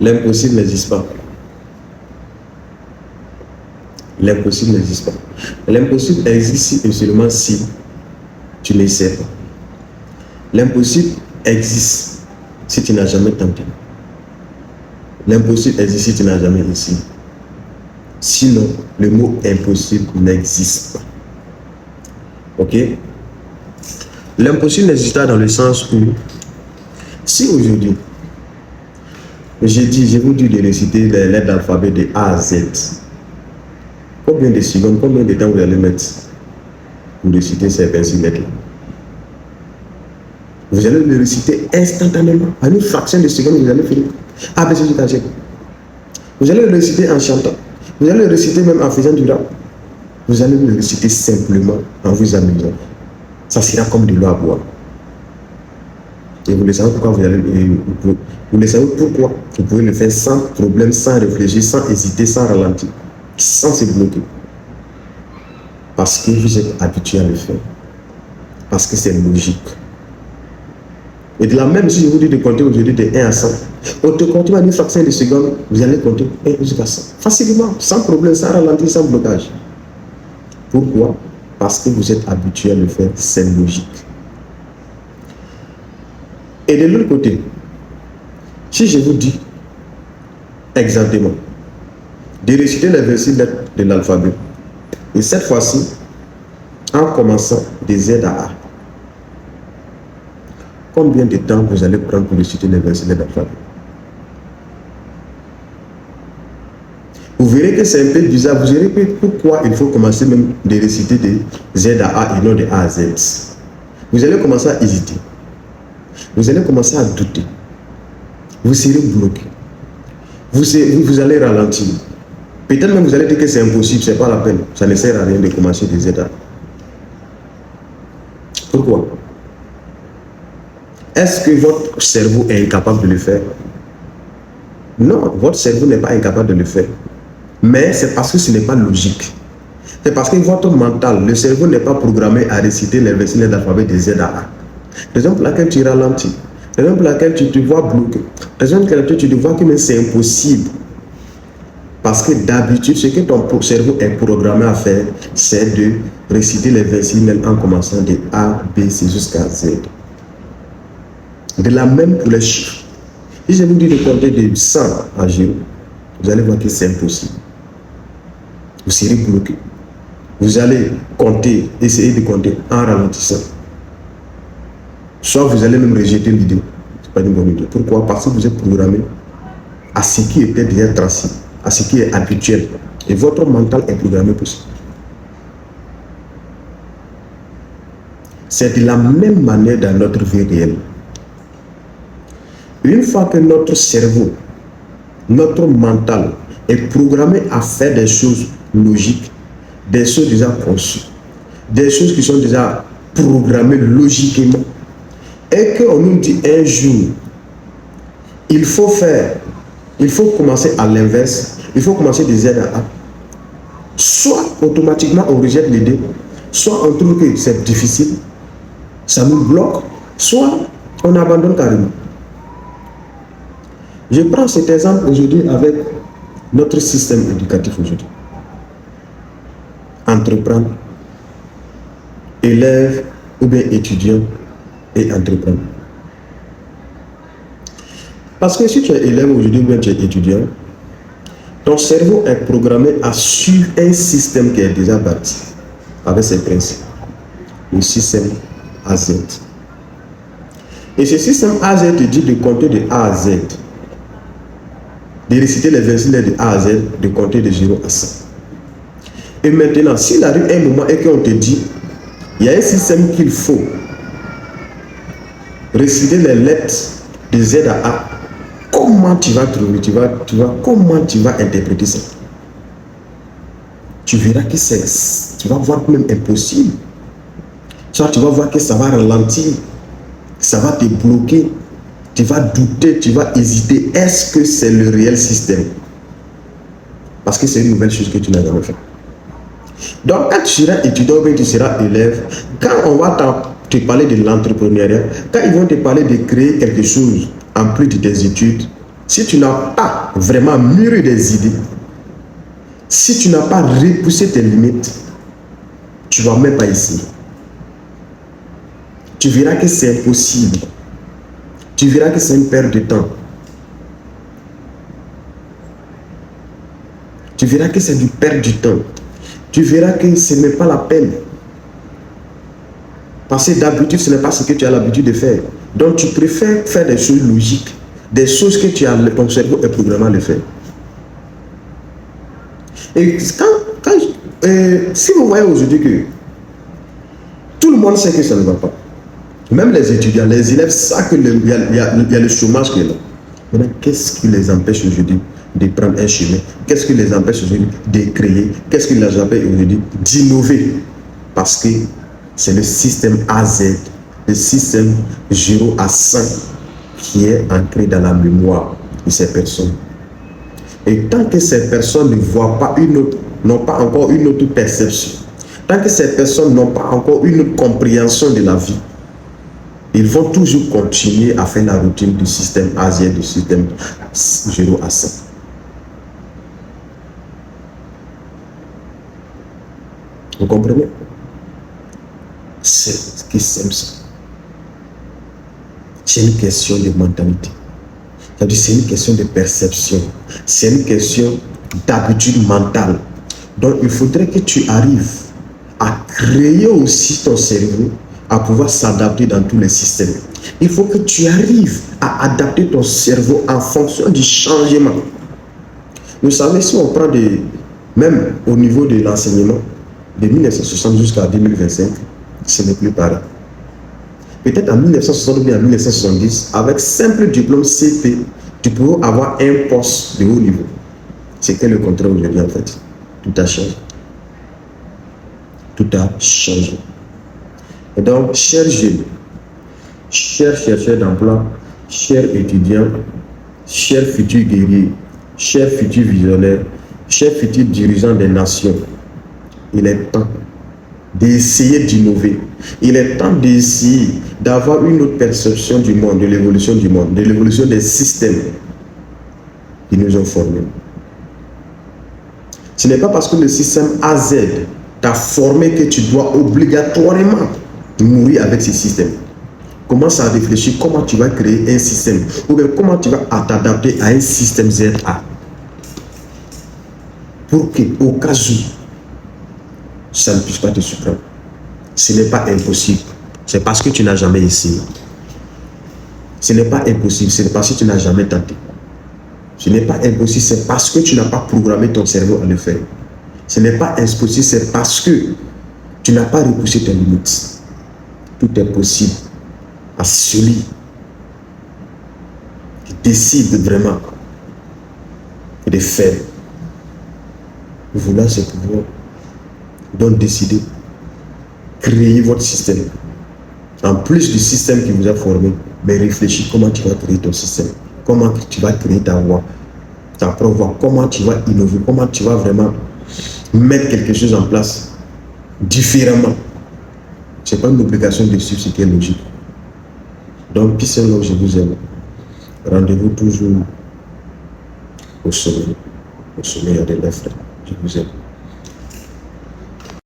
L'impossible n'existe pas. L'impossible n'existe pas. L'impossible existe si et seulement si tu n'essaies pas. L'impossible existe si tu n'as jamais tenté. L'impossible existe si tu n'as jamais essayé. Sinon, le mot impossible n'existe pas. Ok? L'impossible n'existe pas dans le sens où, si aujourd'hui, j'ai vous dit de réciter les lettres d'alphabet de A à Z, combien de secondes, combien de temps vous allez mettre pour réciter ces 26 lettres-là? Vous allez le réciter instantanément. À une fraction de seconde, vous allez finir. A, B, C, D, K. Vous allez le réciter en chantant. Vous allez le réciter même en faisant du rap. Vous allez le réciter simplement en vous amusant. Ça sera comme de l'eau à boire. Et vous le savez pourquoi vous le savez pourquoi vous pouvez le faire sans problème, sans réfléchir, sans hésiter, sans ralentir, sans se bloquer. Parce que vous êtes habitué à le faire. Parce que c'est logique. Et de la même, si je vous dis de compter aujourd'hui de 1 à 100, on te compte à une fraction de seconde, vous allez compter 1 jusqu'à 100. Facilement, sans problème, sans ralentir, sans blocage. Pourquoi? Parce que vous êtes habitué à le faire, c'est logique. Et de l'autre côté, si je vous dis exactement de réciter les 26 lettres de l'alphabet, et cette fois-ci, en commençant de Z à A, combien de temps vous allez prendre pour réciter les 26 lettres de l'alphabet? Vous verrez que c'est un peu bizarre. Vous verrez que pourquoi il faut commencer même de réciter de Z à A et non de A à Z. Vous allez commencer à hésiter. Vous allez commencer à douter. Vous serez bloqué. Vous allez ralentir. Peut-être même vous allez dire que c'est impossible, c'est pas la peine. Ça ne sert à rien de commencer de Z à A. Pourquoi? Est-ce que votre cerveau est incapable de le faire? Non, votre cerveau n'est pas incapable de le faire. Mais c'est parce que ce n'est pas logique. C'est parce que votre mental, le cerveau n'est pas programmé à réciter les 26 lettres d'alphabet de Z à A. Raison pour laquelle tu ralentis. Raison pour laquelle tu te vois bloqué. Raison pour laquelle tu te vois que c'est impossible. Parce que d'habitude, ce que ton cerveau est programmé à faire, c'est de réciter les 26 lettres en commençant de A, B, C jusqu'à Z. De la même pour les chiffres. Si je vous dis de compter de 100 à 0, vous allez voir que c'est impossible. Vous serez bloqué. Vous allez compter, essayer de compter en ralentissant. Soit vous allez même rejeter l'idée. Ce n'est pas une bonne idée. Pourquoi? Parce que vous êtes programmé à ce qui était déjà tracé, à ce qui est habituel. Et votre mental est programmé pour ça. C'est de la même manière dans notre vie réelle. Une fois que notre cerveau, notre mental est programmé à faire des choses logiques, des choses déjà conçues, des choses qui sont déjà programmées logiquement, et qu'on nous dit un jour, il faut commencer à l'inverse, il faut commencer de Z à A, soit automatiquement on rejette l'idée, soit on trouve que c'est difficile, ça nous bloque, soit on abandonne carrément. Je prends cet exemple aujourd'hui avec notre système éducatif aujourd'hui. Entreprendre, élève ou bien étudiant et entreprendre. Parce que si tu es élève aujourd'hui ou bien tu es étudiant, ton cerveau est programmé à suivre un système qui est déjà bâti avec ses principes. Le système AZ. Et ce système AZ te dit de compter de A à Z. De réciter les 26 lettres de A à Z, de compter de 0 à 100. Et maintenant, s'il arrive un moment et qu'on te dit, il y a un système qu'il faut réciter les lettres de Z à A, comment tu vas trouver, comment tu vas interpréter ça? Tu verras que tu vas voir même impossible. Soit tu vas voir que ça va ralentir, ça va te bloquer. Tu vas douter, tu vas hésiter. Est-ce que c'est le réel système? Parce que c'est une nouvelle chose que tu n'as jamais fait. Donc, quand tu seras étudiant ou tu seras élève, quand on va te parler de l'entrepreneuriat, quand ils vont te parler de créer quelque chose en plus de tes études, Si tu n'as pas vraiment mûri des idées, si tu n'as pas repoussé tes limites, tu ne vas même pas essayer. Tu verras que c'est impossible. Tu verras que c'est une perte de temps. Tu verras que c'est du perte du temps. Tu verras que ce n'est pas la peine. Parce que d'habitude, ce n'est pas ce que tu as l'habitude de faire. Donc, tu préfères faire des choses logiques, des choses que ton cerveau est programmé à le faire. Et si vous voyez aujourd'hui que tout le monde sait que ça ne va pas, même les étudiants, les élèves savent qu'il y a le chômage qui est là. Maintenant, qu'est-ce qui les empêche aujourd'hui de prendre un chemin? Qu'est-ce qui les empêche aujourd'hui de créer? Qu'est-ce qui les empêche aujourd'hui d'innover? Parce que c'est le système AZ, le système 0 à 5 qui est ancré dans la mémoire de ces personnes. Et tant que ces personnes ne voient pas n'ont pas encore une autre perception, tant que ces personnes n'ont pas encore une autre compréhension de la vie, ils vont toujours continuer à faire la routine du système AZ, du système 0 à 5. Vous comprenez? C'est ce qui s'aime ça. C'est une question de mentalité. C'est une question de perception. C'est une question d'habitude mentale. Donc, il faudrait que tu arrives à créer aussi ton cerveau à pouvoir s'adapter dans tous les systèmes. Il faut que tu arrives à adapter ton cerveau en fonction du changement. Vous savez, si on prend même au niveau de l'enseignement, de 1960 jusqu'à 2025, ce n'est plus pareil. Peut-être en 1960 ou bien en 1970, avec simple diplôme CP, tu pourrais avoir un poste de haut niveau. C'est le contraire aujourd'hui en fait. Tout a changé. Tout a changé. Et donc, chers jeunes, chers chercheurs d'emploi, chers étudiants, chers futurs guerriers, chers futurs visionnaires, chers futurs dirigeants des nations, il est temps d'essayer d'innover. Il est temps d'essayer d'avoir une autre perception du monde, de l'évolution du monde, de l'évolution des systèmes qui nous ont formés. Ce n'est pas parce que le système AZ t'a formé que tu dois obligatoirement mourir avec ce système. Commence à réfléchir comment tu vas créer un système ou bien comment tu vas t'adapter à un système ZA pour que, au cas où, ça ne puisse pas te surprendre. Ce n'est pas impossible. C'est parce que tu n'as jamais essayé. Ce n'est pas impossible. C'est parce que tu n'as jamais tenté. Ce n'est pas impossible. C'est parce que tu n'as pas programmé ton cerveau à le faire. Ce n'est pas impossible. C'est parce que tu n'as pas repoussé tes limites. Tout est possible à celui qui décide vraiment de faire. Vouloir ce pouvoir. Donc décidez, créez votre système. En plus du système qui vous a formé, mais réfléchis comment tu vas créer ton système. Comment tu vas créer ta voie, ta propre voie. Comment tu vas innover, comment tu vas vraiment mettre quelque chose en place différemment. Ce n'est pas une obligation de suivre ce qui est logique. Donc, peace and love, je vous aime. Rendez-vous toujours au sommet. Au sommet, il y a des lettres. Je vous aime.